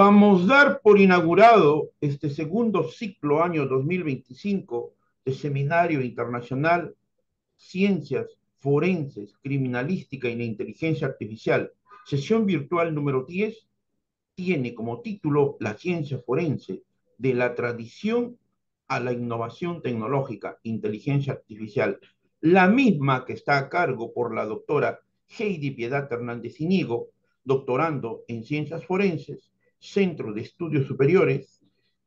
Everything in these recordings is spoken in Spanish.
Vamos a dar por inaugurado este segundo ciclo año 2025 de Seminario Internacional Ciencias Forenses, Criminalística y la Inteligencia Artificial. Sesión virtual número 10 tiene como título La ciencia forense, de la tradición a la innovación tecnológica, inteligencia artificial, la misma que está a cargo por la doctora Heidi Piedad Hernández Inigo, doctorando en ciencias forenses, Centro de Estudios Superiores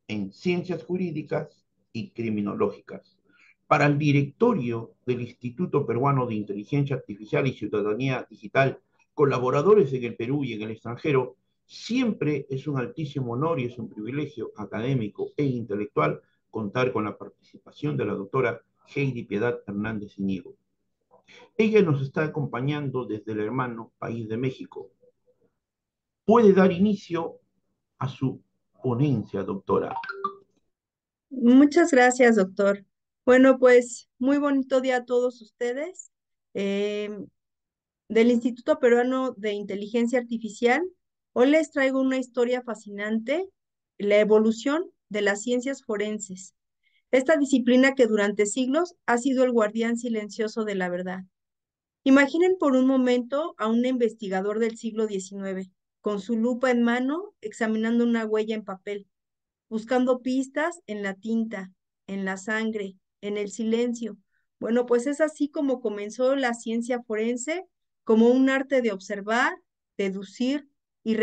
en Ciencias Jurídicas y Criminológicas. Para el directorio del Instituto Peruano de Inteligencia Artificial y Ciudadanía Digital, colaboradores en el Perú y en el extranjero, siempre es un altísimo honor y es un privilegio académico e intelectual contar con la participación de la doctora Heidi Piedad Hernández Iñigo. Ella nos está acompañando desde el hermano país de México. Puede dar inicio a su ponencia, doctora. Muchas gracias, doctor. Bueno, pues muy bonito día a todos ustedes. Eh, del Instituto Peruano de Inteligencia Artificial, hoy les traigo una historia fascinante, la evolución de las ciencias forenses. Esta disciplina que durante siglos ha sido el guardián silencioso de la verdad. Imaginen por un momento a un investigador del siglo XIX, con su lupa en mano, examinando una huella en papel, buscando pistas en la tinta, en la sangre, en el silencio. Bueno, pues es así como comenzó la ciencia forense, como un arte de observar, deducir y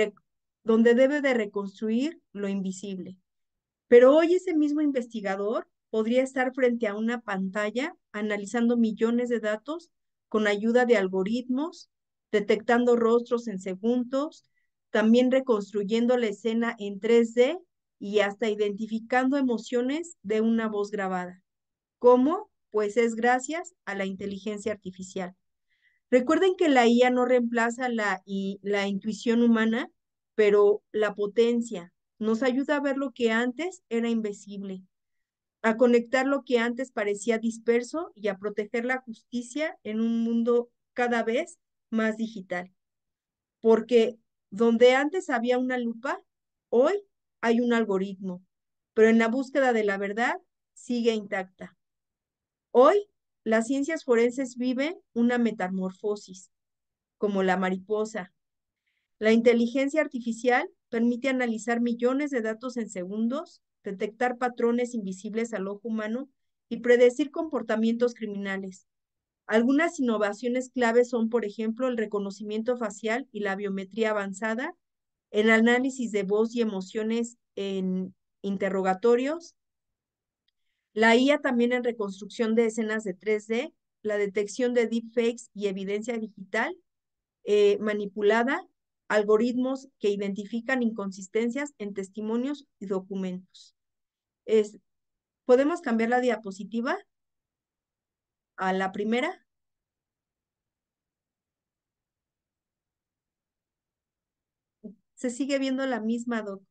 donde debe de reconstruir lo invisible. Pero hoy ese mismo investigador podría estar frente a una pantalla analizando millones de datos con ayuda de algoritmos, detectando rostros en segundos, también reconstruyendo la escena en 3D y hasta identificando emociones de una voz grabada. ¿Cómo? Pues es gracias a la inteligencia artificial. Recuerden que la IA no reemplaza la intuición humana, pero la potencia nos ayuda a ver lo que antes era invisible, a conectar lo que antes parecía disperso y a proteger la justicia en un mundo cada vez más digital. Porque donde antes había una lupa, hoy hay un algoritmo, pero en la búsqueda de la verdad sigue intacta. Hoy, las ciencias forenses viven una metamorfosis, como la mariposa. La inteligencia artificial permite analizar millones de datos en segundos, detectar patrones invisibles al ojo humano y predecir comportamientos criminales. Algunas innovaciones claves son, por ejemplo, el reconocimiento facial y la biometría avanzada, el análisis de voz y emociones en interrogatorios, la IA también en reconstrucción de escenas de 3D, la detección de deepfakes y evidencia digital manipulada, algoritmos que identifican inconsistencias en testimonios y documentos. Es, ¿Podemos cambiar la diapositiva a la primera? Se sigue viendo la misma, doc.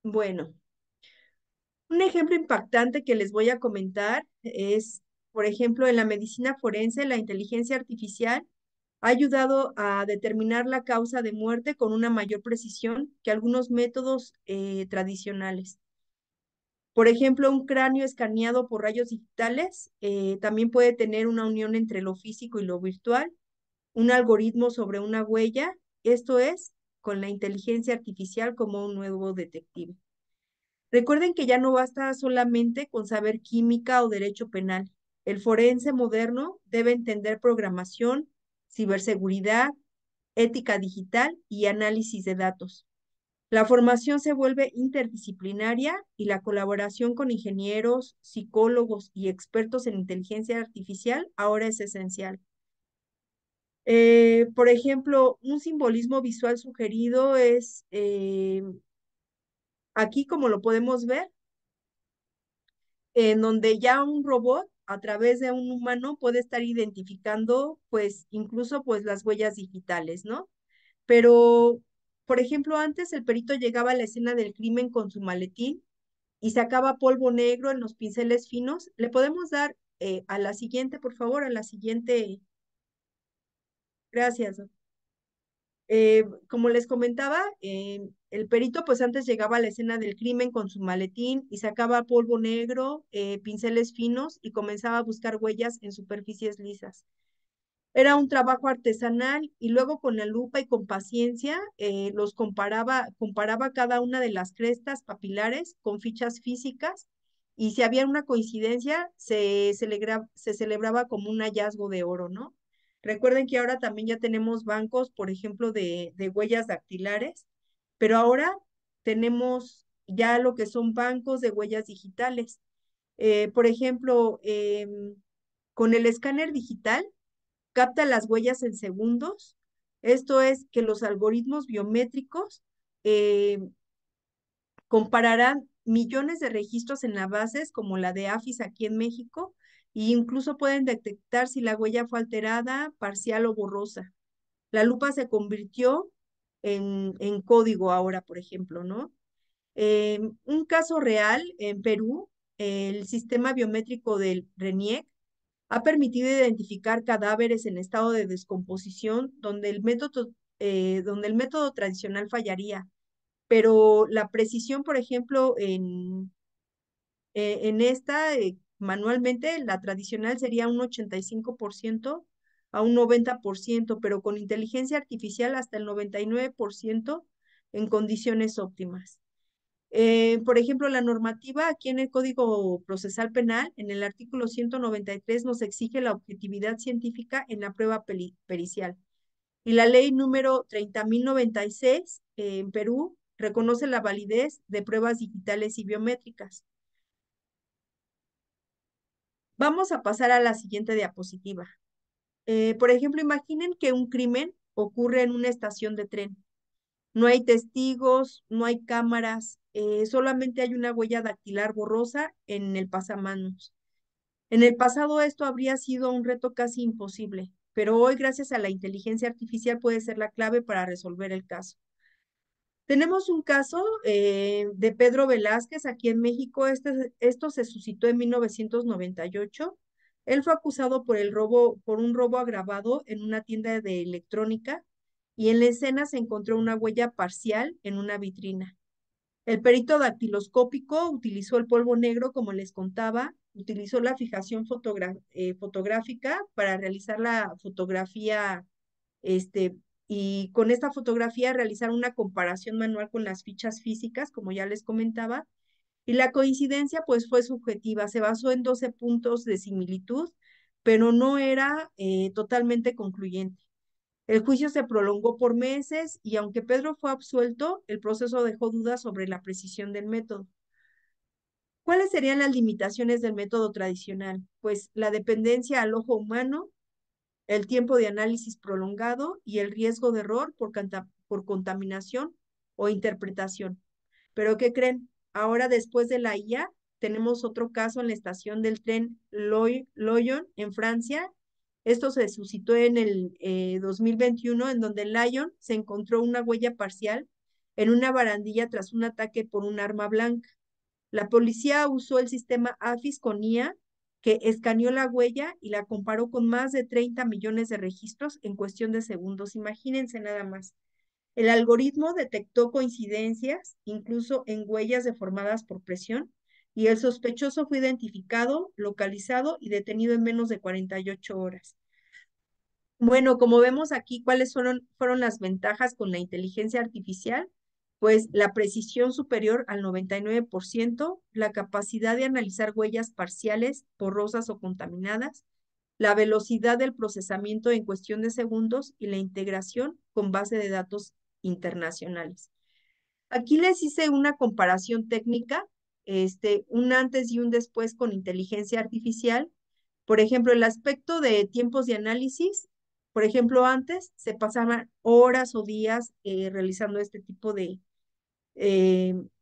Bueno, un ejemplo impactante que les voy a comentar es, por ejemplo, en la medicina forense, la inteligencia artificial ha ayudado a determinar la causa de muerte con una mayor precisión que algunos métodos tradicionales. Por ejemplo, un cráneo escaneado por rayos digitales también puede tener una unión entre lo físico y lo virtual, un algoritmo sobre una huella, esto es, con la inteligencia artificial como un nuevo detective. Recuerden que ya no basta solamente con saber química o derecho penal. El forense moderno debe entender programación, ciberseguridad, ética digital y análisis de datos. La formación se vuelve interdisciplinaria y la colaboración con ingenieros, psicólogos y expertos en inteligencia artificial ahora es esencial. Por ejemplo, un simbolismo visual sugerido es aquí, como lo podemos ver, en donde ya un robot a través de un humano puede estar identificando, pues, incluso, pues, las huellas digitales, ¿no? Pero, por ejemplo, antes el perito llegaba a la escena del crimen con su maletín y sacaba polvo negro en los pinceles finos. ¿Le podemos dar a la siguiente, por favor, a la siguiente? Gracias. Como les comentaba, el perito pues antes llegaba a la escena del crimen con su maletín y sacaba polvo negro, pinceles finos y comenzaba a buscar huellas en superficies lisas. Era un trabajo artesanal y luego con la lupa y con paciencia los comparaba cada una de las crestas papilares con fichas físicas y si había una coincidencia se celebraba como un hallazgo de oro, ¿no? Recuerden que ahora también ya tenemos bancos, por ejemplo, de huellas dactilares, pero ahora tenemos ya lo que son bancos de huellas digitales. Por ejemplo, con el escáner digital, capta las huellas en segundos. Esto es que los algoritmos biométricos eh, compararán millones de registros en las bases, como la de AFIS aquí en México, e incluso pueden detectar si la huella fue alterada, parcial o borrosa. La lupa se convirtió en código ahora, por ejemplo, ¿no? Un caso real en Perú, el sistema biométrico del RENIEC ha permitido identificar cadáveres en estado de descomposición donde el método tradicional fallaría, pero la precisión, por ejemplo, en esta, manualmente, la tradicional sería un 85% a un 90%, pero con inteligencia artificial hasta el 99% en condiciones óptimas. Por ejemplo, la normativa aquí en el Código Procesal Penal, en el artículo 193, nos exige la objetividad científica en la prueba pericial. Y la ley número 30.096 en Perú reconoce la validez de pruebas digitales y biométricas. Vamos a pasar a la siguiente diapositiva. Por ejemplo, imaginen que un crimen ocurre en una estación de tren. No hay testigos, no hay cámaras, solamente hay una huella dactilar borrosa en el pasamanos. En el pasado esto habría sido un reto casi imposible, pero hoy gracias a la inteligencia artificial puede ser la clave para resolver el caso. Tenemos un caso de Pedro Velázquez aquí en México. Esto se suscitó en 1998. Él fue acusado por un robo agravado en una tienda de electrónica y en la escena se encontró una huella parcial en una vitrina. El perito dactiloscópico utilizó el polvo negro, como les contaba, utilizó la fijación fotográfica para realizar la fotografía este, y con esta fotografía realizar una comparación manual con las fichas físicas, como ya les comentaba, y la coincidencia pues fue subjetiva, se basó en 12 puntos de similitud, pero no era totalmente concluyente. El juicio se prolongó por meses y aunque Pedro fue absuelto, el proceso dejó dudas sobre la precisión del método. ¿Cuáles serían las limitaciones del método tradicional? Pues la dependencia al ojo humano, el tiempo de análisis prolongado y el riesgo de error por contaminación o interpretación. Pero ¿qué creen? Ahora, después de la IA, tenemos otro caso en la estación del tren Lyon, en Francia. Esto se suscitó en el 2021, en donde en Lyon se encontró una huella parcial en una barandilla tras un ataque por un arma blanca. La policía usó el sistema AFIS con IA, que escaneó la huella y la comparó con más de 30 millones de registros en cuestión de segundos. Imagínense nada más. El algoritmo detectó coincidencias, incluso en huellas deformadas por presión, y el sospechoso fue identificado, localizado y detenido en menos de 48 horas. Bueno, como vemos aquí, ¿cuáles fueron las ventajas con la inteligencia artificial? Pues la precisión superior al 99%, la capacidad de analizar huellas parciales, borrosas o contaminadas, la velocidad del procesamiento en cuestión de segundos y la integración con base de datos internacionales. Aquí les hice una comparación técnica, un antes y un después con inteligencia artificial. Por ejemplo, el aspecto de tiempos de análisis, por ejemplo, antes se pasaban horas o días realizando este tipo de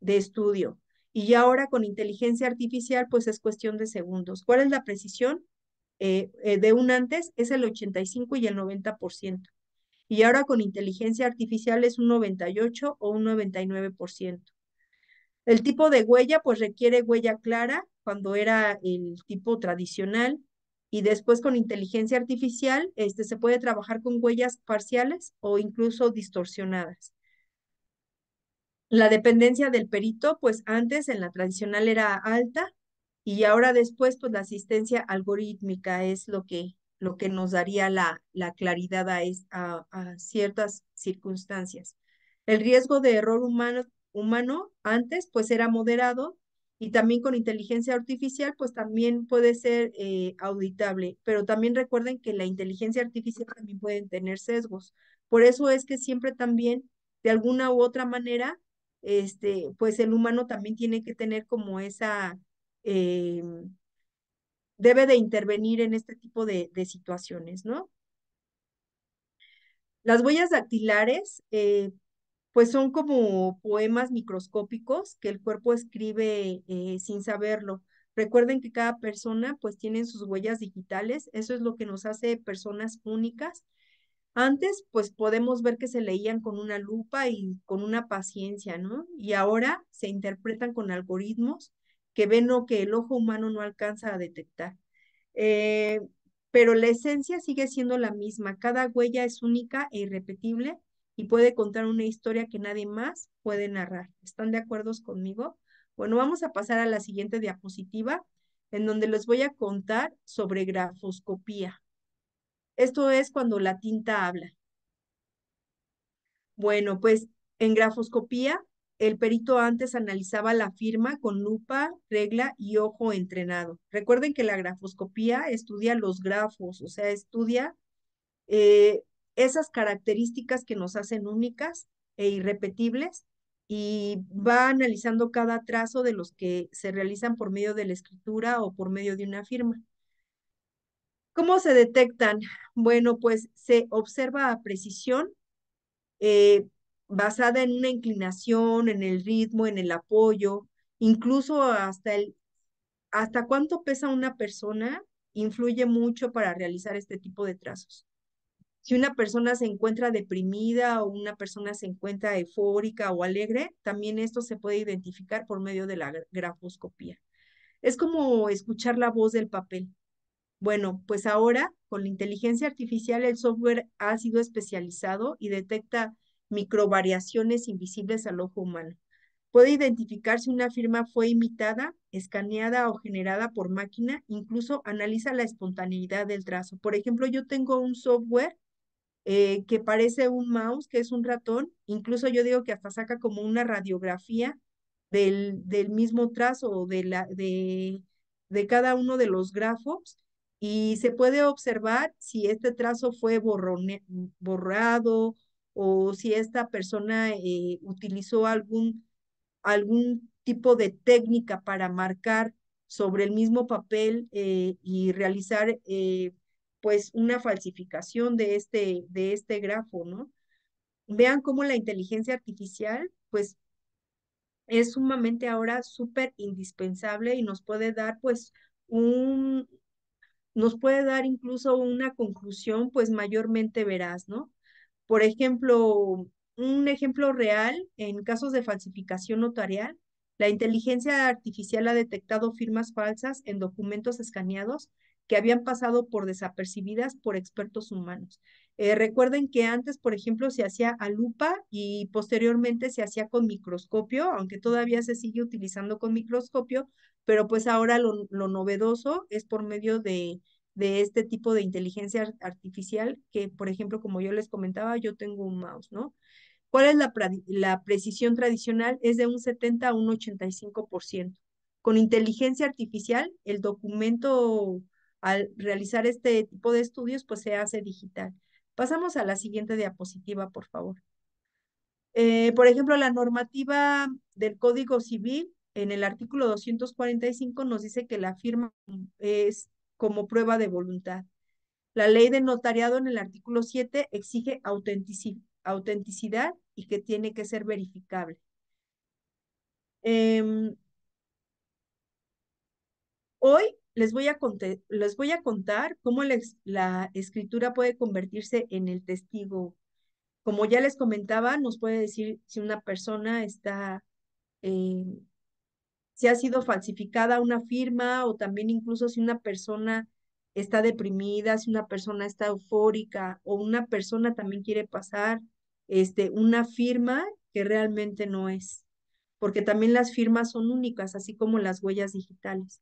estudio. Y ya ahora con inteligencia artificial, pues es cuestión de segundos. ¿Cuál es la precisión? De un antes es el 85 y el 90%. Y ahora con inteligencia artificial es un 98 o un 99%. El tipo de huella, pues requiere huella clara cuando era el tipo tradicional y después con inteligencia artificial, se puede trabajar con huellas parciales o incluso distorsionadas. La dependencia del perito, pues antes en la tradicional era alta y ahora después, pues la asistencia algorítmica es lo que nos daría la claridad a ciertas circunstancias. El riesgo de error humano antes, pues era moderado y también con inteligencia artificial, pues también puede ser auditable, pero también recuerden que la inteligencia artificial también puede tener sesgos. Por eso es que siempre también, de alguna u otra manera, pues el humano también tiene que tener como eh, debe de intervenir en este tipo de situaciones, ¿no? Las huellas dactilares, pues son como poemas microscópicos que el cuerpo escribe sin saberlo. Recuerden que cada persona pues tiene sus huellas digitales, eso es lo que nos hace personas únicas. Antes, pues podemos ver que se leían con una lupa y con una paciencia, ¿no? Y ahora se interpretan con algoritmos que ven lo que el ojo humano no alcanza a detectar. Eh, pero la esencia sigue siendo la misma. Cada huella es única e irrepetible y puede contar una historia que nadie más puede narrar. ¿Están de acuerdo conmigo? Bueno, vamos a pasar a la siguiente diapositiva, en donde les voy a contar sobre grafoscopía. Esto es cuando la tinta habla. Bueno, pues en grafoscopía, el perito antes analizaba la firma con lupa, regla y ojo entrenado. Recuerden que la grafoscopía estudia los grafos, o sea, estudia eh, esas características que nos hacen únicas e irrepetibles y va analizando cada trazo de los que se realizan por medio de la escritura o por medio de una firma. ¿Cómo se detectan? Bueno, pues se observa a precisión eh, basada en una inclinación, en el ritmo, en el apoyo, incluso hasta cuánto pesa una persona influye mucho para realizar este tipo de trazos. Si una persona se encuentra deprimida o una persona se encuentra eufórica o alegre, también esto se puede identificar por medio de la grafoscopía. Es como escuchar la voz del papel. Bueno, pues ahora con la inteligencia artificial el software ha sido especializado y detecta microvariaciones invisibles al ojo humano. Puede identificar si una firma fue imitada, escaneada o generada por máquina, incluso analiza la espontaneidad del trazo. Por ejemplo, yo tengo un software que parece un mouse, que es un ratón, incluso yo digo que hasta saca como una radiografía del mismo trazo o de cada uno de los grafos y se puede observar si este trazo fue borrado o si esta persona utilizó algún tipo de técnica para marcar sobre el mismo papel y realizar pues una falsificación de este grafo, ¿no? Vean cómo la inteligencia artificial pues es sumamente ahora súper indispensable y nos puede dar pues un, nos puede dar incluso una conclusión pues mayormente veraz, ¿no? Por ejemplo, un ejemplo real en casos de falsificación notarial, la inteligencia artificial ha detectado firmas falsas en documentos escaneados que habían pasado por desapercibidas por expertos humanos. Recuerden que antes, por ejemplo, se hacía a lupa y posteriormente se hacía con microscopio, aunque todavía se sigue utilizando con microscopio, pero pues ahora lo novedoso es por medio de este tipo de inteligencia artificial que, por ejemplo, como yo les comentaba, yo tengo un mouse, ¿no? ¿Cuál es la precisión tradicional? Es de un 70 a un 85%. Con inteligencia artificial, el documento al realizar este tipo de estudios, pues se hace digital. Pasamos a la siguiente diapositiva, por favor. Por ejemplo, la normativa del Código Civil en el artículo 245 nos dice que la firma es como prueba de voluntad. La ley de notariado en el artículo 7 exige autenticidad y que tiene que ser verificable. Em, Hoy les voy a contar cómo la escritura puede convertirse en el testigo. Como ya les comentaba, nos puede decir si una persona está si ha sido falsificada una firma o también incluso si una persona está deprimida, si una persona está eufórica o una persona también quiere pasar una firma que realmente no es, porque también las firmas son únicas, así como las huellas digitales.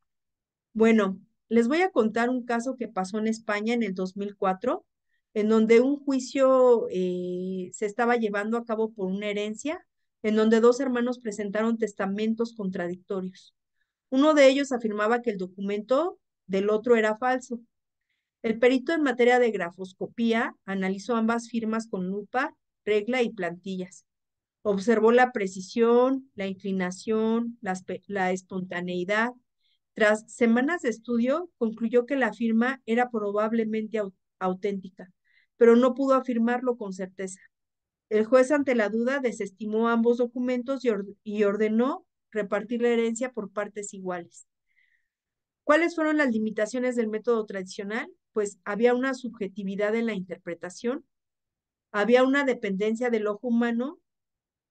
Bueno, les voy a contar un caso que pasó en España en el 2004, en donde un juicio se estaba llevando a cabo por una herencia, en donde dos hermanos presentaron testamentos contradictorios. Uno de ellos afirmaba que el documento del otro era falso. El perito en materia de grafoscopía analizó ambas firmas con lupa, regla y plantillas. Observó la precisión, la inclinación, la espontaneidad. Tras semanas de estudio, concluyó que la firma era probablemente auténtica, pero no pudo afirmarlo con certeza. El juez, ante la duda, desestimó ambos documentos y ordenó repartir la herencia por partes iguales. ¿Cuáles fueron las limitaciones del método tradicional? Pues había una subjetividad en la interpretación, había una dependencia del ojo humano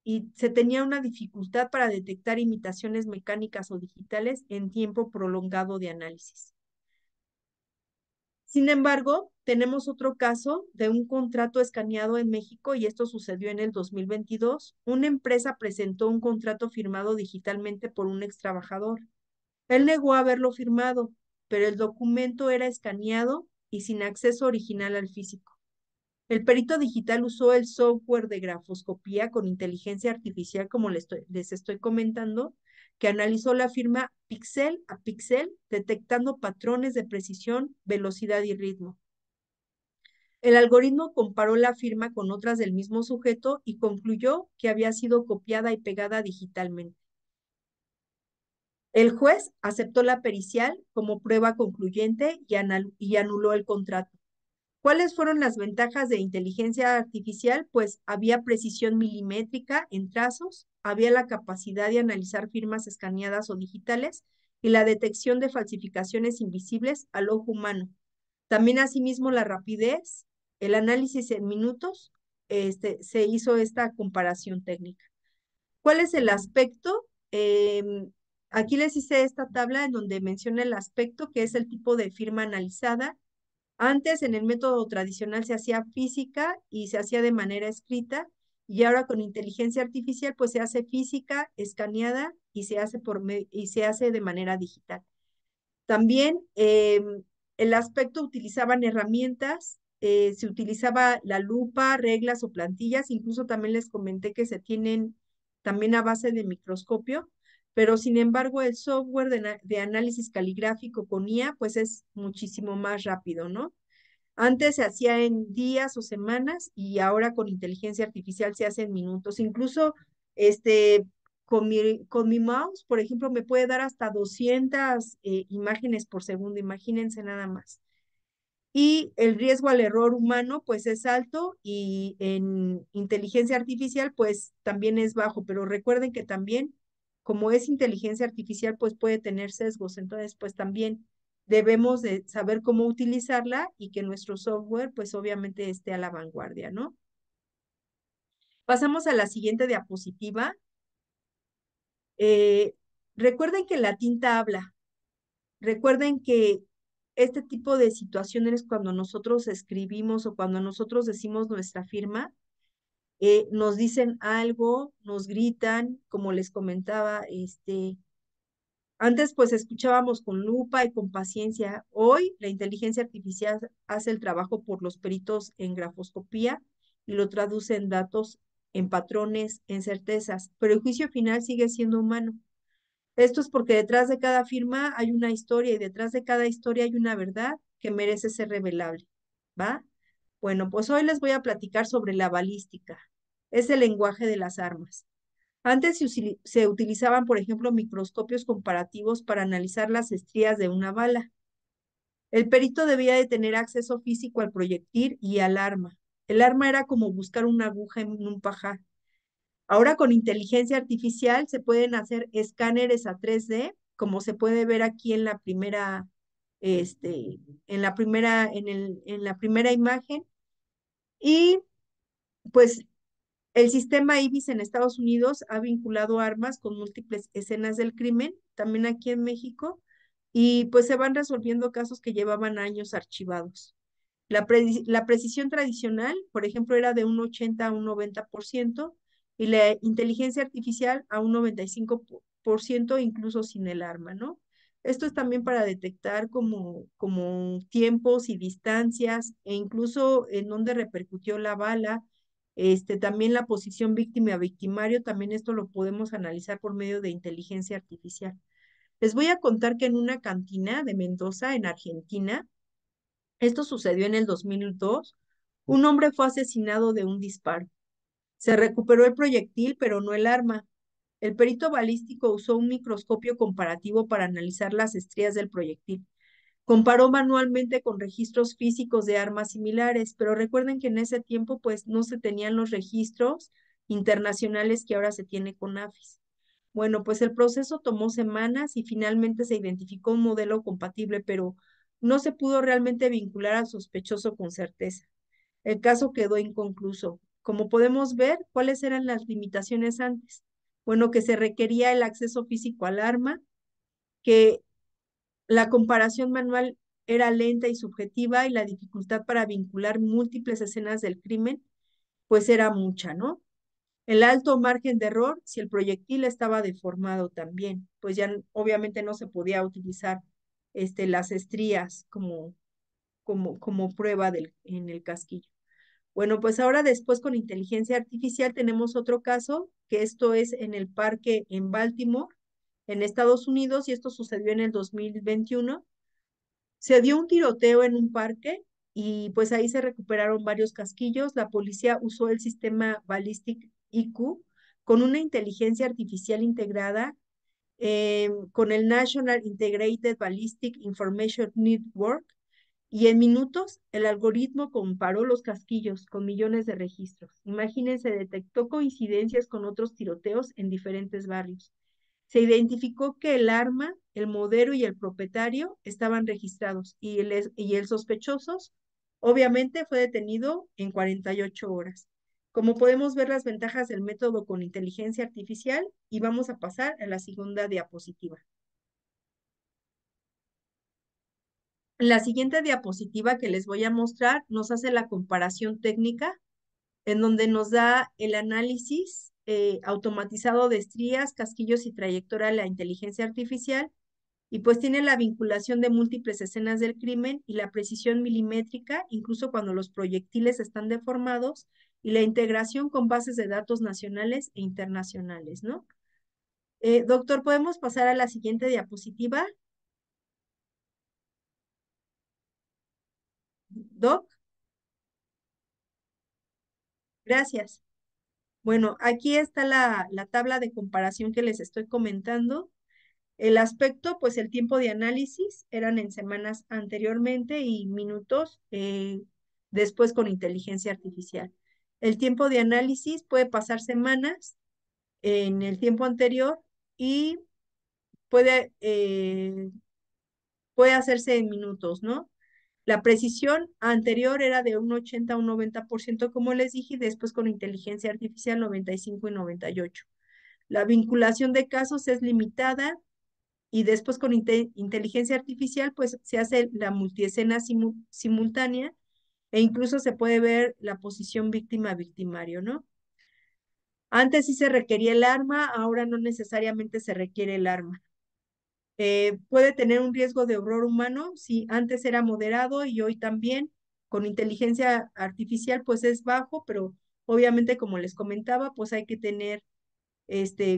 y se tenía una dificultad para detectar imitaciones mecánicas o digitales en tiempo prolongado de análisis. Sin embargo, tenemos otro caso de un contrato escaneado en México y esto sucedió en el 2022. Una empresa presentó un contrato firmado digitalmente por un ex trabajador. Él negó haberlo firmado, pero el documento era escaneado y sin acceso original al físico. El perito digital usó el software de grafoscopía con inteligencia artificial, como les estoy comentando, que analizó la firma píxel a píxel, detectando patrones de precisión, velocidad y ritmo. El algoritmo comparó la firma con otras del mismo sujeto y concluyó que había sido copiada y pegada digitalmente. El juez aceptó la pericial como prueba concluyente y anuló el contrato. ¿Cuáles fueron las ventajas de inteligencia artificial? Pues había precisión milimétrica en trazos, había la capacidad de analizar firmas escaneadas o digitales y la detección de falsificaciones invisibles al ojo humano. También asimismo la rapidez, el análisis en minutos, se hizo esta comparación técnica. ¿Cuál es el aspecto? Aquí les hice esta tabla en donde menciona el aspecto, que es el tipo de firma analizada. Antes en el método tradicional se hacía física y se hacía de manera escrita y ahora con inteligencia artificial pues se hace física, escaneada y se hace de manera digital. También el aspecto utilizaban herramientas, se utilizaba la lupa, reglas o plantillas, incluso también les comenté que se tienen también a base de microscopio, pero sin embargo el software de análisis caligráfico con IA pues es muchísimo más rápido, ¿no? Antes se hacía en días o semanas y ahora con inteligencia artificial se hace en minutos. Incluso este, con mi mouse, por ejemplo, me puede dar hasta 200 imágenes por segundo, imagínense nada más. Y el riesgo al error humano pues es alto y en inteligencia artificial pues también es bajo, pero recuerden que también como es inteligencia artificial pues puede tener sesgos, entonces pues también debemos de saber cómo utilizarla y que nuestro software pues obviamente esté a la vanguardia, ¿no? Pasamos a la siguiente diapositiva. Eh, Recuerden que la tinta habla. Recuerden que este tipo de situaciones cuando nosotros escribimos o cuando nosotros decimos nuestra firma, nos dicen algo, nos gritan, como les comentaba, antes pues escuchábamos con lupa y con paciencia. Hoy la inteligencia artificial hace el trabajo por los peritos en grafoscopía y lo traduce en datos, en patrones, en certezas, pero el juicio final sigue siendo humano. Esto es porque detrás de cada firma hay una historia y detrás de cada historia hay una verdad que merece ser revelable, ¿va? Bueno, pues hoy les voy a platicar sobre la balística. Es el lenguaje de las armas. Antes se utilizaban, por ejemplo, microscopios comparativos para analizar las estrías de una bala. El perito debía de tener acceso físico al proyectil y al arma. El arma era como buscar una aguja en un pajar. Ahora con inteligencia artificial se pueden hacer escáneres a 3D, como se puede ver aquí en la primera, en la primera imagen. Y pues El sistema IBIS en Estados Unidos ha vinculado armas con múltiples escenas del crimen, también aquí en México, y pues se van resolviendo casos que llevaban años archivados. La precisión tradicional, por ejemplo, era de un 80 a un 90% y la inteligencia artificial a un 95% incluso sin el arma, ¿no? Esto es también para detectar como tiempos y distancias e incluso en dónde repercutió la bala, también la posición víctima-victimario, también esto lo podemos analizar por medio de inteligencia artificial. Les voy a contar que en una cantina de Mendoza, en Argentina, esto sucedió en el 2002. Un hombre fue asesinado de un disparo. Se recuperó el proyectil, pero no el arma. El perito balístico usó un microscopio comparativo para analizar las estrías del proyectil. Comparó manualmente con registros físicos de armas similares, pero recuerden que en ese tiempo pues no se tenían los registros internacionales que ahora se tiene con AFIS. Bueno, pues el proceso tomó semanas y finalmente se identificó un modelo compatible, pero no se pudo realmente vincular al sospechoso con certeza. El caso quedó inconcluso. Como podemos ver, ¿cuáles eran las limitaciones antes? Bueno, que se requería el acceso físico al arma, que la comparación manual era lenta y subjetiva y la dificultad para vincular múltiples escenas del crimen, pues era mucha, ¿no? El alto margen de error si el proyectil estaba deformado también, pues ya obviamente no se podía utilizar las estrías como prueba en el casquillo. Bueno, pues ahora después con inteligencia artificial tenemos otro caso, que esto es en el parque en Baltimore, en Estados Unidos, y esto sucedió en el 2021. Se dio un tiroteo en un parque y pues ahí se recuperaron varios casquillos. La policía usó el sistema Ballistic IQ con una inteligencia artificial integrada con el National Integrated Ballistic Information Network y en minutos el algoritmo comparó los casquillos con millones de registros. Imagínense, detectó coincidencias con otros tiroteos en diferentes barrios. Se identificó que el arma, el modelo y el propietario estaban registrados y el sospechoso obviamente fue detenido en 48 horas. Como podemos ver las ventajas del método con inteligencia artificial y vamos a pasar a la segunda diapositiva. La siguiente diapositiva que les voy a mostrar nos hace la comparación técnica en donde nos da el análisis automatizado de estrías, casquillos y trayectoria de la inteligencia artificial y pues tiene la vinculación de múltiples escenas del crimen y la precisión milimétrica, incluso cuando los proyectiles están deformados, y la integración con bases de datos nacionales e internacionales, ¿no? Doctor, ¿podemos pasar a la siguiente diapositiva? Doc, gracias. Bueno, aquí está la tabla de comparación que les estoy comentando. El aspecto, pues el tiempo de análisis eran en semanas anteriormente y minutos después con inteligencia artificial. El tiempo de análisis puede pasar semanas en el tiempo anterior y puede, eh, puede hacerse en minutos, ¿no? La precisión anterior era de un 80 a un 90%, como les dije, y después con inteligencia artificial 95 y 98. La vinculación de casos es limitada y después con inteligencia artificial, pues se hace la multiescena simultánea e incluso se puede ver la posición víctima-victimario, ¿no? Antes sí se requería el arma, ahora no necesariamente se requiere el arma. Puede tener un riesgo de error humano, si antes era moderado y hoy también, con inteligencia artificial, pues es bajo, pero obviamente, como les comentaba, pues hay que tener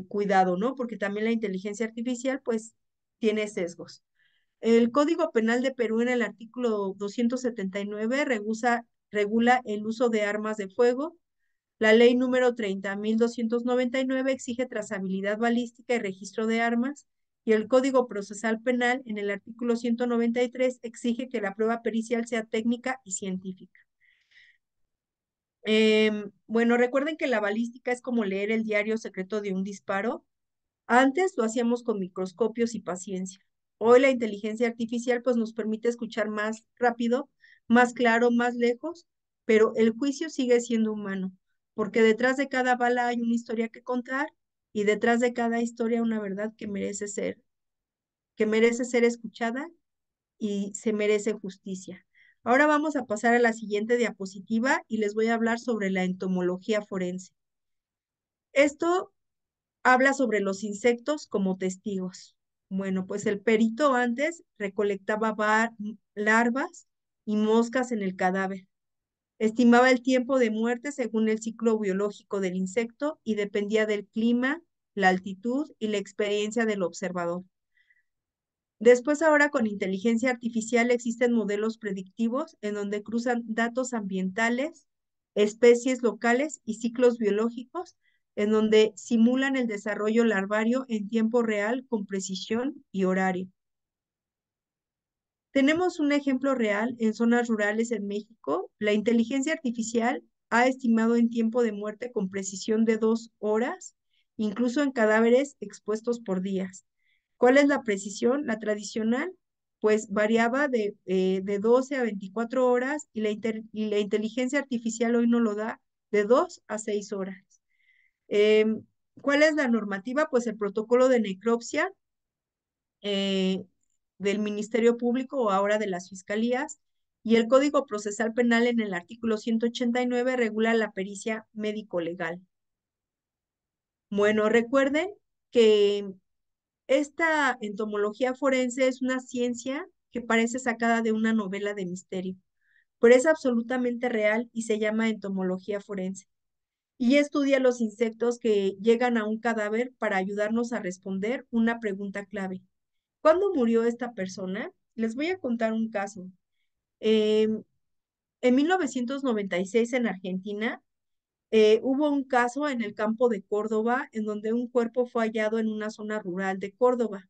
cuidado, ¿no? Porque también la inteligencia artificial, pues, tiene sesgos. El Código Penal de Perú en el artículo 279 regula el uso de armas de fuego. La ley número 30.299 exige trazabilidad balística y registro de armas. Y el Código Procesal Penal en el artículo 193 exige que la prueba pericial sea técnica y científica. Bueno, recuerden que la balística es como leer el diario secreto de un disparo. Antes lo hacíamos con microscopios y paciencia. Hoy la inteligencia artificial pues nos permite escuchar más rápido, más claro, más lejos, pero el juicio sigue siendo humano. porque detrás de cada bala hay una historia que contar y detrás de cada historia una verdad que merece ser escuchada y se merece justicia. Ahora vamos a pasar a la siguiente diapositiva y les voy a hablar sobre la entomología forense. Esto habla sobre los insectos como testigos. Bueno, pues el perito antes recolectaba larvas y moscas en el cadáver. Estimaba el tiempo de muerte según el ciclo biológico del insecto y dependía del clima, la altitud y la experiencia del observador. Después ahora con inteligencia artificial existen modelos predictivos en donde cruzan datos ambientales, especies locales y ciclos biológicos, en donde simulan el desarrollo larvario en tiempo real con precisión y horario. Tenemos un ejemplo real en zonas rurales en México. La inteligencia artificial ha estimado en tiempo de muerte con precisión de 2 horas, incluso en cadáveres expuestos por días. ¿Cuál es la precisión? La tradicional, pues variaba de 12 a 24 horas y la inteligencia artificial hoy no lo da de 2 a 6 horas. Em, ¿Cuál es la normativa? Pues el protocolo de necropsia eh, del Ministerio Público o ahora de las fiscalías y el Código Procesal Penal en el artículo 189 regula la pericia médico-legal. Bueno, recuerden que esta entomología forense es una ciencia que parece sacada de una novela de misterio, pero es absolutamente real y se llama entomología forense. Y estudia los insectos que llegan a un cadáver para ayudarnos a responder una pregunta clave. ¿Cuándo murió esta persona? Les voy a contar un caso. Em, en 1996 en Argentina hubo un caso en el campo de Córdoba en donde un cuerpo fue hallado en una zona rural de Córdoba.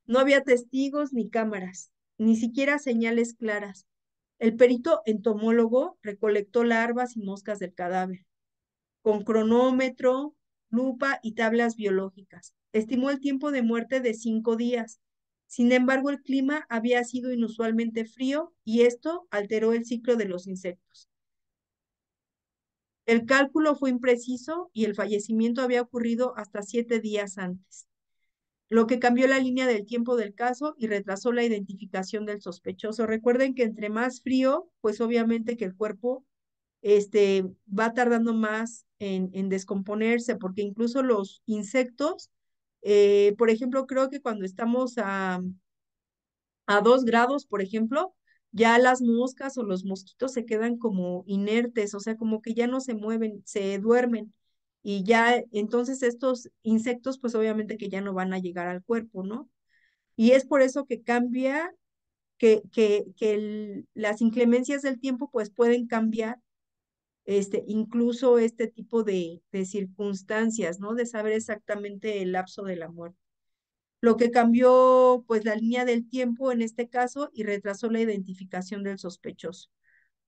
No había testigos ni cámaras, ni siquiera señales claras. El perito entomólogo recolectó larvas y moscas del cadáver, con cronómetro, lupa y tablas biológicas. Estimó el tiempo de muerte de 5 días. Sin embargo, el clima había sido inusualmente frío y esto alteró el ciclo de los insectos. El cálculo fue impreciso y el fallecimiento había ocurrido hasta 7 días antes, lo que cambió la línea del tiempo del caso y retrasó la identificación del sospechoso. Recuerden que entre más frío, pues obviamente que el cuerpo va tardando más en descomponerse, porque incluso los insectos, por ejemplo, creo que cuando estamos a 2 grados, por ejemplo, ya las moscas o los mosquitos se quedan como inertes, o sea, como que ya no se mueven, se duermen. Y ya, entonces estos insectos, pues obviamente que ya no van a llegar al cuerpo, ¿no? Y es por eso que cambia, las inclemencias del tiempo, pues pueden cambiar incluso este tipo de circunstancias, ¿no? De saber exactamente el lapso de la muerte. Lo que cambió, pues, la línea del tiempo en este caso y retrasó la identificación del sospechoso.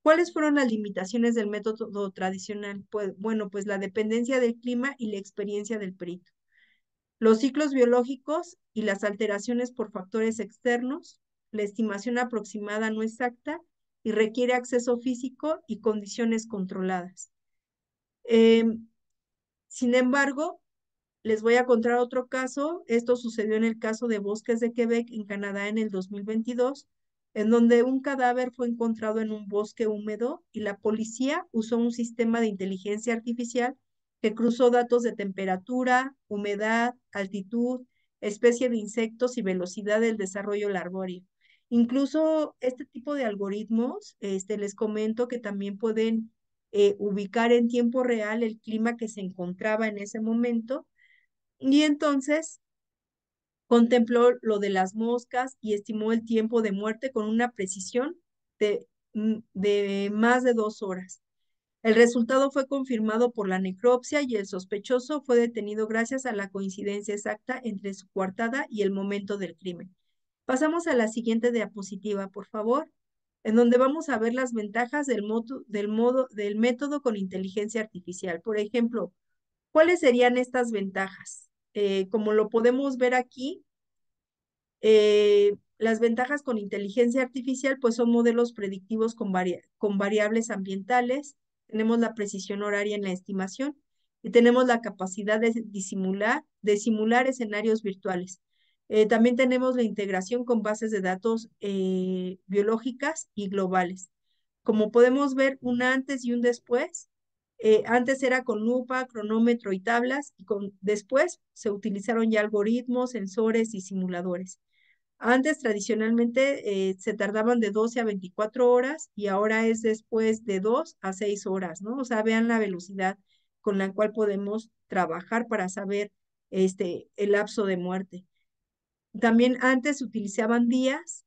¿Cuáles fueron las limitaciones del método tradicional? Pues, bueno, pues la dependencia del clima y la experiencia del perito. Los ciclos biológicos y las alteraciones por factores externos, la estimación aproximada no exacta y requiere acceso físico y condiciones controladas. Em, Sin embargo, les voy a contar otro caso. Esto sucedió en el caso de Bosques de Quebec, en Canadá, en el 2022, en donde un cadáver fue encontrado en un bosque húmedo y la policía usó un sistema de inteligencia artificial que cruzó datos de temperatura, humedad, altitud, especie de insectos y velocidad del desarrollo larvario. Incluso este tipo de algoritmos, les comento que también pueden ubicar en tiempo real el clima que se encontraba en ese momento y entonces contempló lo de las moscas y estimó el tiempo de muerte con una precisión de, de más de 2 horas. El resultado fue confirmado por la necropsia y el sospechoso fue detenido gracias a la coincidencia exacta entre su coartada y el momento del crimen. Pasamos a la siguiente diapositiva, por favor, en donde vamos a ver las ventajas del método con inteligencia artificial. Por ejemplo, ¿cuáles serían estas ventajas? Como lo podemos ver aquí, las ventajas con inteligencia artificial pues son modelos predictivos con variables ambientales, tenemos la precisión horaria en la estimación y tenemos la capacidad de simular escenarios virtuales. También tenemos la integración con bases de datos biológicas y globales. Como podemos ver, un antes y un después. Antes era con lupa, cronómetro y tablas, y después se utilizaron ya algoritmos, sensores y simuladores. Antes, tradicionalmente, se tardaban de 12 a 24 horas y ahora es después de 2 a 6 horas, ¿no? O sea, vean la velocidad con la cual podemos trabajar para saber el lapso de muerte. También antes se utilizaban días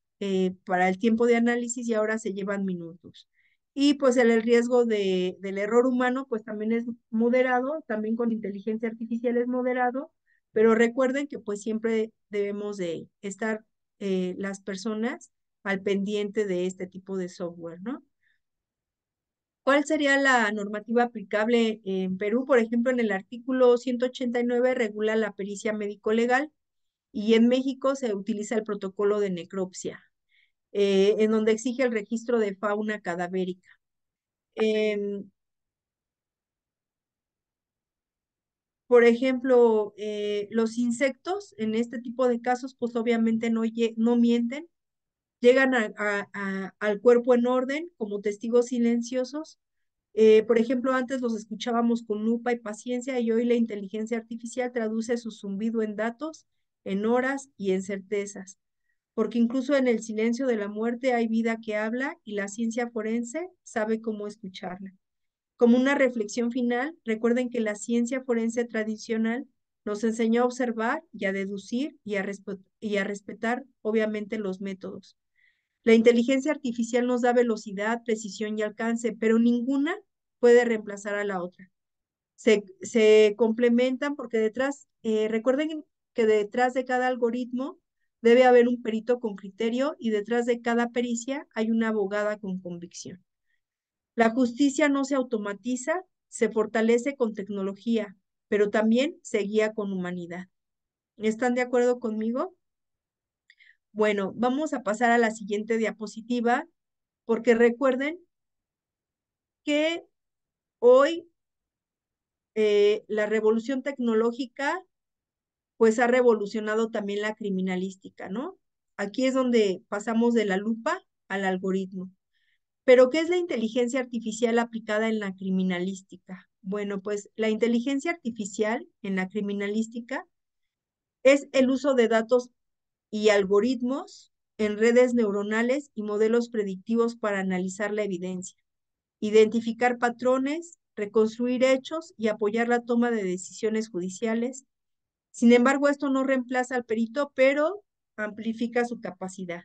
para el tiempo de análisis y ahora se llevan minutos. Y pues el riesgo del error humano pues también es moderado, también con inteligencia artificial es moderado, pero recuerden que pues siempre debemos de estar las personas al pendiente de este tipo de software, ¿no? ¿Cuál sería la normativa aplicable en Perú? Por ejemplo, en el artículo 189 regula la pericia médico-legal y en México se utiliza el protocolo de necropsia, en donde exige el registro de fauna cadavérica. Em, por ejemplo, los insectos en este tipo de casos, pues obviamente no mienten, llegan al cuerpo en orden como testigos silenciosos. Por ejemplo, antes los escuchábamos con lupa y paciencia y hoy la inteligencia artificial traduce su zumbido en datos, en horas y en certezas. Porque incluso en el silencio de la muerte hay vida que habla y la ciencia forense sabe cómo escucharla. Como una reflexión final, recuerden que la ciencia forense tradicional nos enseñó a observar y a deducir y a respetar, obviamente, los métodos. La inteligencia artificial nos da velocidad, precisión y alcance, pero ninguna puede reemplazar a la otra. Se complementan porque recuerden que detrás de cada algoritmo debe haber un perito con criterio y detrás de cada pericia hay una abogada con convicción. La justicia no se automatiza, se fortalece con tecnología, pero también se guía con humanidad. ¿Están de acuerdo conmigo? Bueno, vamos a pasar a la siguiente diapositiva, porque recuerden que hoy la revolución tecnológica pues ha revolucionado también la criminalística, ¿no? Aquí es donde pasamos de la lupa al algoritmo. Pero, ¿qué es la inteligencia artificial aplicada en la criminalística? Bueno, pues la inteligencia artificial en la criminalística es el uso de datos y algoritmos en redes neuronales y modelos predictivos para analizar la evidencia, identificar patrones, reconstruir hechos y apoyar la toma de decisiones judiciales. Sin embargo, esto no reemplaza al perito, pero amplifica su capacidad.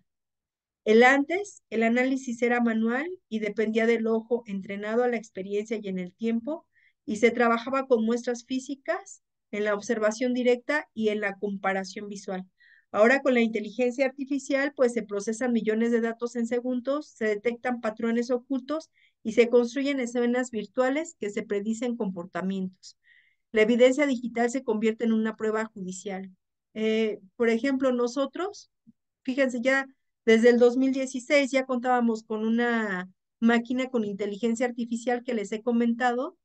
El análisis era manual y dependía del ojo entrenado a la experiencia y en el tiempo, y se trabajaba con muestras físicas, en la observación directa y en la comparación visual. Ahora con la inteligencia artificial, pues se procesan millones de datos en segundos, se detectan patrones ocultos y se construyen escenas virtuales que se predicen comportamientos. La evidencia digital se convierte en una prueba judicial. Por ejemplo, nosotros, fíjense, ya desde el 2016 ya contábamos con una máquina con inteligencia artificial que les he comentado,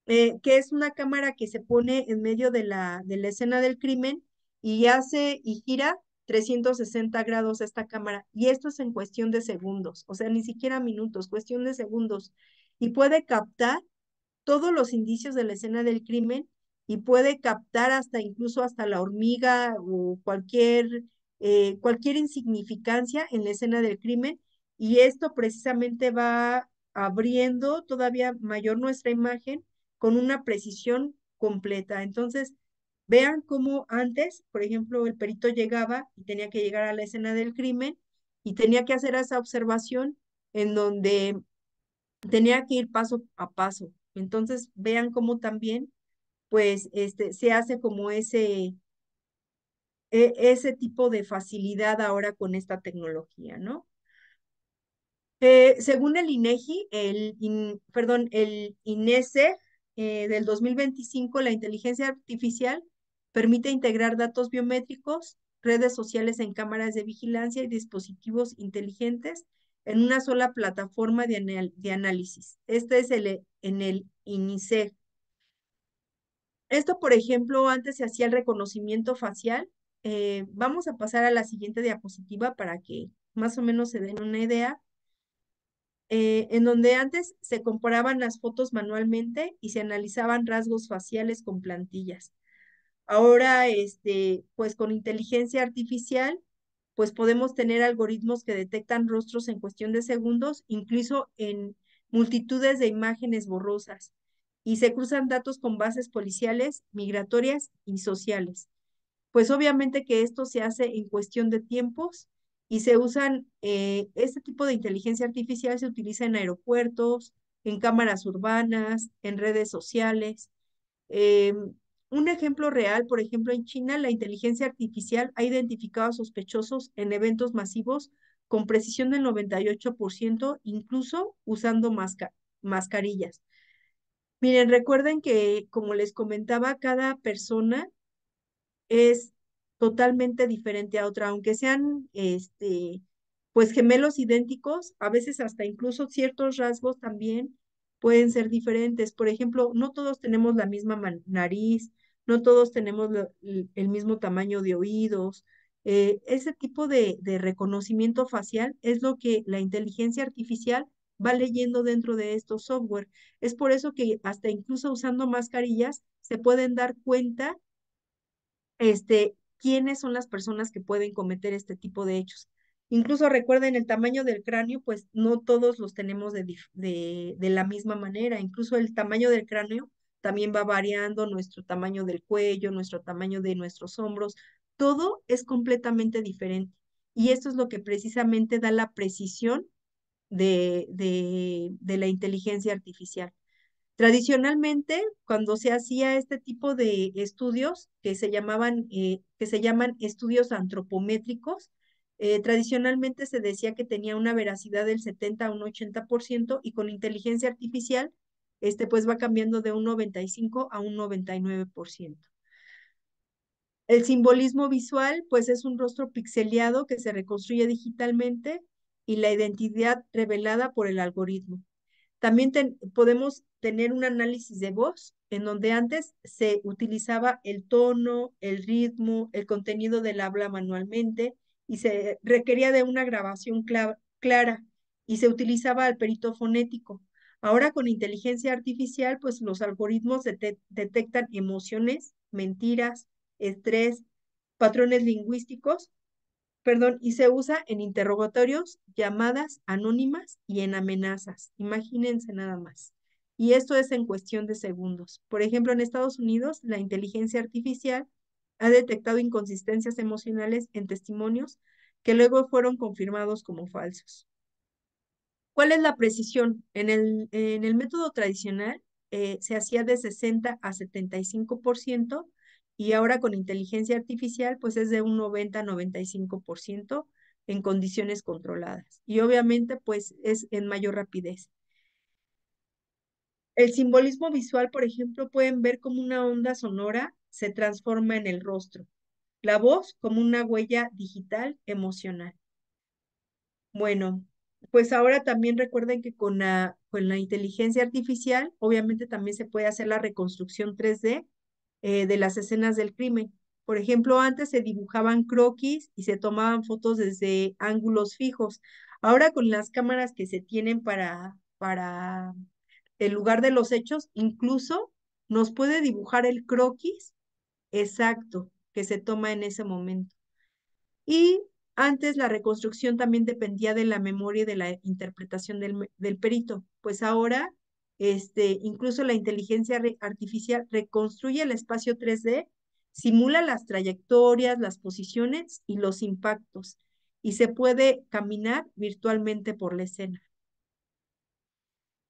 que es una cámara que se pone en medio de la escena del crimen y hace y gira 360 grados esta cámara. Y esto es en cuestión de segundos, o sea, ni siquiera minutos, cuestión de segundos. Y puede captar todos los indicios de la escena del crimen y puede captar hasta incluso hasta la hormiga o cualquier insignificancia en la escena del crimen, y esto precisamente va abriendo todavía mayor nuestra imagen con una precisión completa. Entonces, vean cómo antes, por ejemplo, el perito llegaba y tenía que llegar a la escena del crimen y tenía que hacer esa observación en donde tenía que ir paso a paso. Entonces, vean cómo también, pues, se hace como ese tipo de facilidad ahora con esta tecnología, ¿no? Según el INEGI, el INESE del 2025, la inteligencia artificial permite integrar datos biométricos, redes sociales en cámaras de vigilancia y dispositivos inteligentes en una sola plataforma de análisis. Este es en el INICEF. Esto, por ejemplo, antes se hacía el reconocimiento facial. Vamos a pasar a la siguiente diapositiva para que más o menos se den una idea. En donde antes se comparaban las fotos manualmente y se analizaban rasgos faciales con plantillas. Ahora, pues con inteligencia artificial, pues podemos tener algoritmos que detectan rostros en cuestión de segundos, incluso en multitudes de imágenes borrosas, y se cruzan datos con bases policiales, migratorias y sociales. Pues obviamente que esto se hace en cuestión de tiempos y se usan, este tipo de inteligencia artificial se utiliza en aeropuertos, en cámaras urbanas, en redes sociales. Eh, un ejemplo real, por ejemplo, en China, la inteligencia artificial ha identificado a sospechosos en eventos masivos con precisión del 98%, incluso usando mascarillas. Miren, recuerden que, como les comentaba, cada persona es totalmente diferente a otra, aunque sean, pues gemelos idénticos, a veces hasta incluso ciertos rasgos también pueden ser diferentes. Por ejemplo, no todos tenemos la misma nariz, no todos tenemos el mismo tamaño de oídos. Ese tipo de reconocimiento facial es lo que la inteligencia artificial va leyendo dentro de estos software. Es por eso que hasta incluso usando mascarillas se pueden dar cuenta, quiénes son las personas que pueden cometer este tipo de hechos. Incluso recuerden el tamaño del cráneo, pues no todos los tenemos de la misma manera. Incluso el tamaño del cráneo también va variando, nuestro tamaño del cuello, nuestro tamaño de nuestros hombros, todo es completamente diferente. Y esto es lo que precisamente da la precisión de la inteligencia artificial. Tradicionalmente, cuando se hacía este tipo de estudios que se llaman estudios antropométricos, tradicionalmente se decía que tenía una veracidad del 70 a un 80% y con inteligencia artificial, pues va cambiando de un 95 a un 99%. El simbolismo visual, pues es un rostro pixeleado que se reconstruye digitalmente y la identidad revelada por el algoritmo. También podemos tener un análisis de voz, en donde antes se utilizaba el tono, el ritmo, el contenido del habla manualmente y se requería de una grabación clara y se utilizaba el perito fonético. Ahora con inteligencia artificial, pues los algoritmos detectan emociones, mentiras, estrés, patrones lingüísticos, perdón, y se usa en interrogatorios, llamadas anónimas y en amenazas. Imagínense nada más. Y esto es en cuestión de segundos. Por ejemplo, en Estados Unidos, la inteligencia artificial ha detectado inconsistencias emocionales en testimonios que luego fueron confirmados como falsos. ¿Cuál es la precisión? En el método tradicional, se hacía de 60 a 75% y ahora con inteligencia artificial pues es de un 90 a 95% en condiciones controladas. Y obviamente pues es en mayor rapidez. El simbolismo visual, por ejemplo, pueden ver como una onda sonora se transforma en el rostro. La voz como una huella digital emocional. Bueno, pues ahora también recuerden que con la inteligencia artificial, obviamente también se puede hacer la reconstrucción 3D, de las escenas del crimen. Por ejemplo, antes se dibujaban croquis y se tomaban fotos desde ángulos fijos. Ahora con las cámaras que se tienen para el lugar de los hechos, incluso nos puede dibujar el croquis exacto que se toma en ese momento. Y antes la reconstrucción también dependía de la memoria y de la interpretación del perito. Pues ahora, incluso la inteligencia artificial reconstruye el espacio 3D, simula las trayectorias, las posiciones y los impactos, y se puede caminar virtualmente por la escena.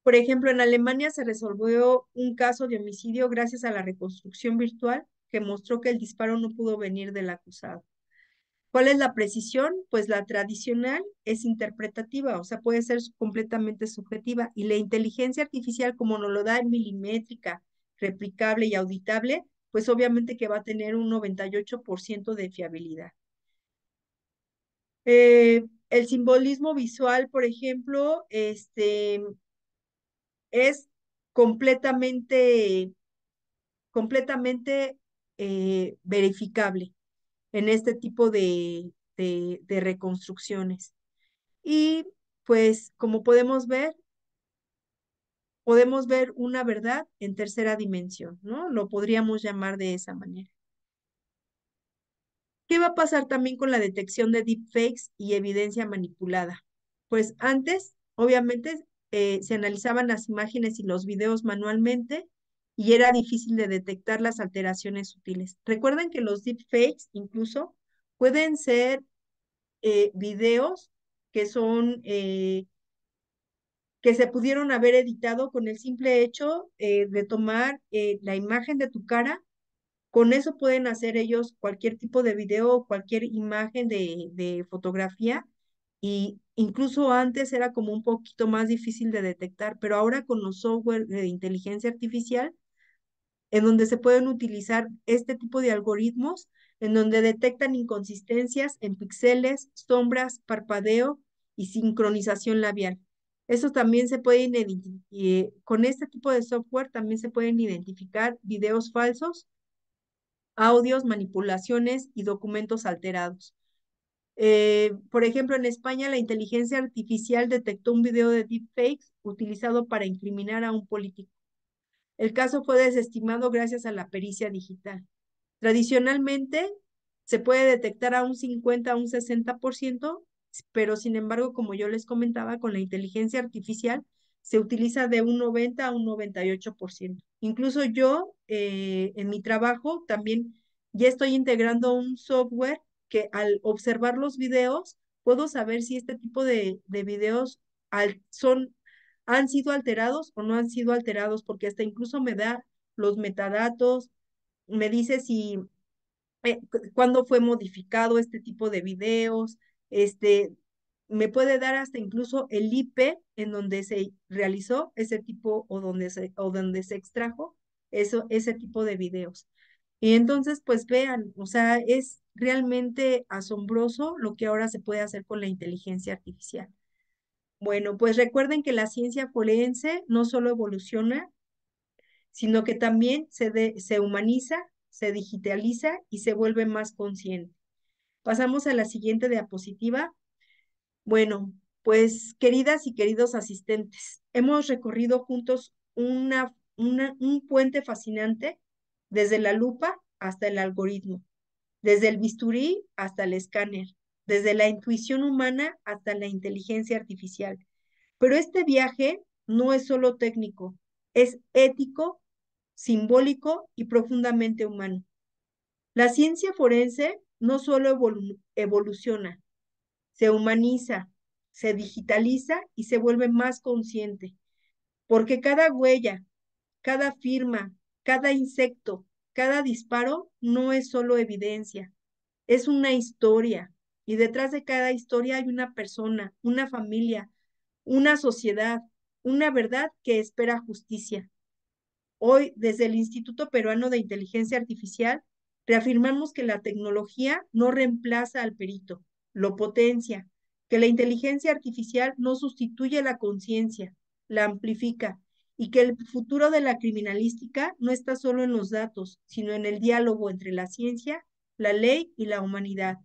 Por ejemplo, en Alemania se resolvió un caso de homicidio gracias a la reconstrucción virtual que mostró que el disparo no pudo venir del acusado. ¿Cuál es la precisión? Pues la tradicional es interpretativa, o sea, puede ser completamente subjetiva. Y la inteligencia artificial, como nos lo da en milimétrica, replicable y auditable, pues obviamente que va a tener un 98% de fiabilidad. El simbolismo visual, por ejemplo, es completamente, completamente verificable en este tipo de reconstrucciones. Y pues como podemos ver una verdad en tercera dimensión, ¿no? Lo podríamos llamar de esa manera. ¿Qué va a pasar también con la detección de deepfakes y evidencia manipulada? Pues antes, obviamente, se analizaban las imágenes y los videos manualmente y era difícil de detectar las alteraciones sutiles. Recuerden que los deepfakes incluso pueden ser videos que son que se pudieron haber editado con el simple hecho de tomar la imagen de tu cara. Con eso pueden hacer ellos cualquier tipo de video o cualquier imagen de fotografía, y incluso antes era como un poquito más difícil de detectar, pero ahora con los software de inteligencia artificial, en donde se pueden utilizar este tipo de algoritmos, en donde detectan inconsistencias en píxeles, sombras, parpadeo y sincronización labial. Eso también se pueden, con este tipo de software también se pueden identificar videos falsos, audios, manipulaciones y documentos alterados. Por ejemplo, en España la inteligencia artificial detectó un video de deepfakes utilizado para incriminar a un político. El caso fue desestimado gracias a la pericia digital. Tradicionalmente se puede detectar a un 50 a un 60%, pero sin embargo, como yo les comentaba, con la inteligencia artificial se utiliza de un 90 a un 98%. Incluso yo, en mi trabajo, también ya estoy integrando un software que al observar los videos, puedo saber si este tipo de videos son, han sido alterados o no han sido alterados, porque hasta incluso me da los metadatos, me dice si cuándo fue modificado este tipo de videos, este, me puede dar hasta incluso el IP en donde se realizó ese tipo o donde se extrajo ese tipo de videos. Y entonces, pues vean, o sea, es realmente asombroso lo que ahora se puede hacer con la inteligencia artificial. Bueno, pues recuerden que la ciencia forense no solo evoluciona, sino que también se humaniza, se digitaliza y se vuelve más consciente. Pasamos a la siguiente diapositiva. Bueno, pues queridas y queridos asistentes, hemos recorrido juntos un puente fascinante desde la lupa hasta el algoritmo, desde el bisturí hasta el escáner, desde la intuición humana hasta la inteligencia artificial. Pero este viaje no es solo técnico, es ético, simbólico y profundamente humano. La ciencia forense no solo evoluciona, se humaniza, se digitaliza y se vuelve más consciente, porque cada huella, cada firma, cada insecto, cada disparo no es solo evidencia, es una historia. Y detrás de cada historia hay una persona, una familia, una sociedad, una verdad que espera justicia. Hoy, desde el Instituto Peruano de Inteligencia Artificial, reafirmamos que la tecnología no reemplaza al perito, lo potencia, que la inteligencia artificial no sustituye la conciencia, la amplifica, y que el futuro de la criminalística no está solo en los datos, sino en el diálogo entre la ciencia, la ley y la humanidad.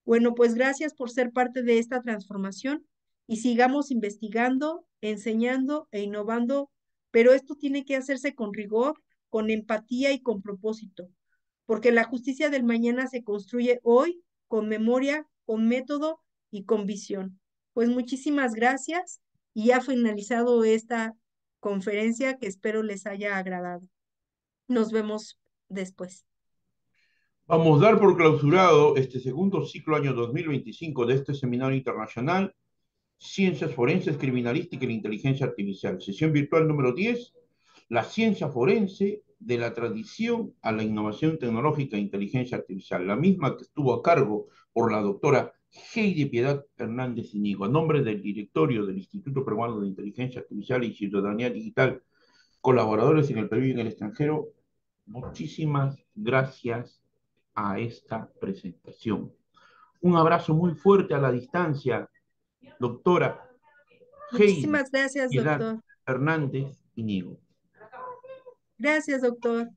Bueno, pues gracias por ser parte de esta transformación y sigamos investigando, enseñando e innovando, pero esto tiene que hacerse con rigor, con empatía y con propósito, porque la justicia del mañana se construye hoy con memoria, con método y con visión. Pues muchísimas gracias y ya finalizado esta conferencia que espero les haya agradado. Nos vemos después. Vamos a dar por clausurado este segundo ciclo año 2025 de este seminario internacional, Ciencias Forenses, Criminalística y la Inteligencia Artificial. Sesión virtual número 10, la ciencia forense de la tradición a la innovación tecnológica e inteligencia artificial, la misma que estuvo a cargo por la doctora Heidi Piedad Hernández Inigo, a nombre del directorio del Instituto Peruano de Inteligencia Artificial y Ciudadanía Digital, colaboradores en el Perú y en el extranjero. Muchísimas gracias a esta presentación. Un abrazo muy fuerte a la distancia doctora Heidi Muchísimas gracias, Piedad doctor. Hernández Inigo. Gracias, doctor.